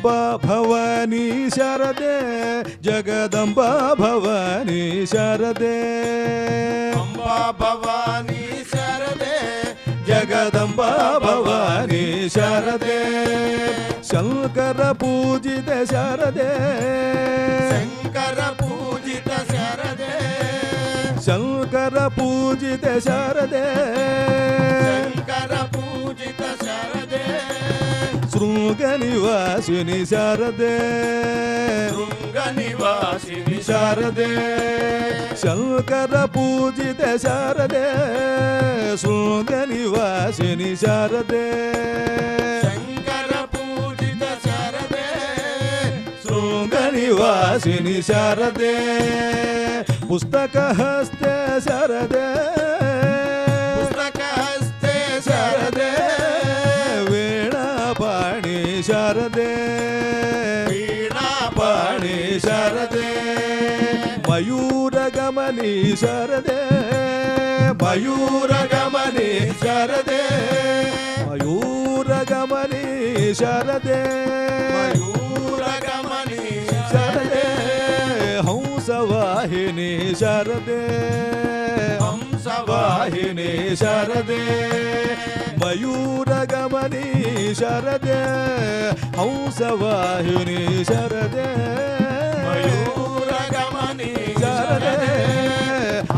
ಭವಾನಿ ಶಾರದೆ ಜಗದಂಬ ಭವಾನಿ ಶಾರದೆ ಅಂಬಾ ಭವಾನಿ ಶಾರದೆ ಜಗದಂಬ ಭವಾನಿ ಶಾರದೆ ಶಂಕರ ಪೂಜಿತ ಶಾರದೆ ಶಂಕರ ಪೂಜಿತ ಶಾರದೆ ಶಂಕರ ಪೂಜಿತ ಶಾರದೆ ಶಂಕರ ಪೂಜಿತ ಶಾರದೆ ಶೃಂಗ ನಿವಾಸಿನಿ ಶಾರದೆ ಶೃಂಗ ನಿವಾಸಿನಿ ಶಾರದೆ ಶಂಕರ ಪೂಜಿತ ಶಾರದೆ ಶೃಂಗ ನಿವಾಸಿನಿ ಶಾರದೆ ಶಂಕರ ಪೂಜಿತ ಶಾರದೆ ಶೃಂಗ ನಿವಾಸಿನಿ ಶಾರದೆ ಪುಸ್ತಕ ಹಸ್ತೆ ಶಾರದೆ ಪುಸ್ತಕ ಹಸ್ತೆ ಶಾರದೆ ವೀಣಾ ಪಾಣಿ ಶಾರದೆ ವೀಣಾ ಪಾಣಿ ಶಾರದೆ ಮಯೂರ ಗಮನಿ ಶಾರದೆ ಮಯೂರ ಗಮನಿ ಶಾರದೆ ಮಯೂರ ಗಮನಿ ಶಾರದೆ ಮಯೂರ ಗಮನಿ ಶಾರದೆ ಹಂಸವಾಹಿನಿ ಶಾರದೆ ಹಂಸವಾಹಿನಿ ಶಾರದೆ ಮಯೂರ ಗಮನಿ ಶಾರದೆ ಹಂಸವಾಹಿನಿ ಶಾರದೆ ಮಯೂರ ಗಮನಿ ಶಾರದೆ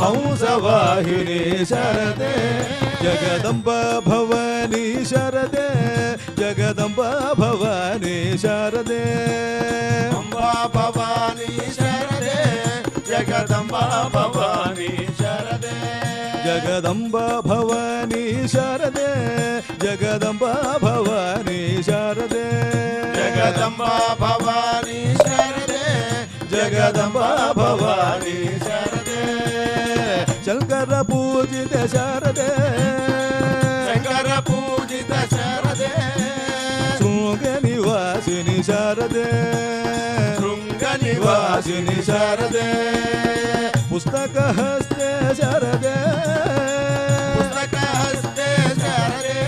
ಹಂಸವಾಹಿನಿ ಶಾರದೆ ಜಗದಂಬ ಭವಾನಿ ಶಾರದೆ ಜಗದಂಬ ಭವಾನಿ ಶಾರದೆ ಅಂಬಾ ಭವಾನಿ ಶಾರದೆ ಜಗದಂಬ ಭವಾನಿ ಶಾರದೆ ಜಗದಂಬ ಭವಾನಿ ಶಾರದೆ ಜಗದಂಬ ಭವಾನಿ ಶಾರದೆ ಜಗದಂಬ ಭವಾನಿ ಶಾರದೆ ಜಗದಂಬ ಭವಾನಿ ಶಾರದೆ ಶಂಕರ ಪೂಜಿತ ಶಾರದೆ ಶಂಕರ ಪೂಜಿತ ಶಾರದೆ ಶೃಂಗ ನಿವಾಸಿನಿ ಶಾರದೆ ಶೃಂಗ ನಿವಾಸಿನಿ ನಿವಾಸಿನಿ ಶಾರದೆ ಪುಸ್ತಕ ಹಸ್ತೆ ಶಾರದೆ ಪುಸ್ತಕ ಹಸ್ತೆ ಶಾರದೆ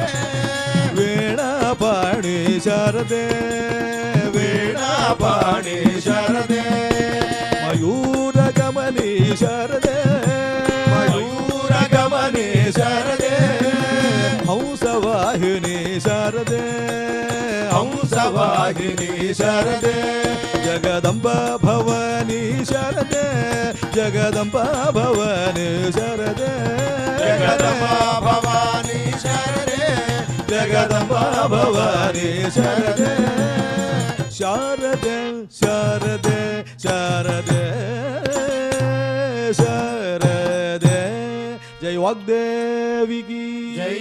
ವೀಣಾ ಪಾಣಿ ಶಾರದೆ ವೀಣಾ ಪಾಣಿ ಶಾರದೆ ಮಯೂರ ಗಮನಿ ಶಾರದೆ ಮಯೂರ ಗಮನಿ ಶಾರದೆ ಹಂಸವಾಹಿನಿ ಶಾರದೆ ಹಂಸವಾಹಿನಿ ಶಾರದೆ ಜಗದಂಬ ಭವಾನಿ ಶಾರದೆ ಜಗದಂಬ ಭವಾನಿ ಶಾರದೆ ಜಗದಂಬ ಭವಾನಿ ಶಾರದೆ ಜಗದಂಬ ಭವಾನಿ ಶಾರದೆ ಶಾರದೆ ಶಾರದೆ ಶಾರದೆ ಶಾರದೆ ಜೈ ವಾಗ್ದೇವಿಗಿ ಜೈ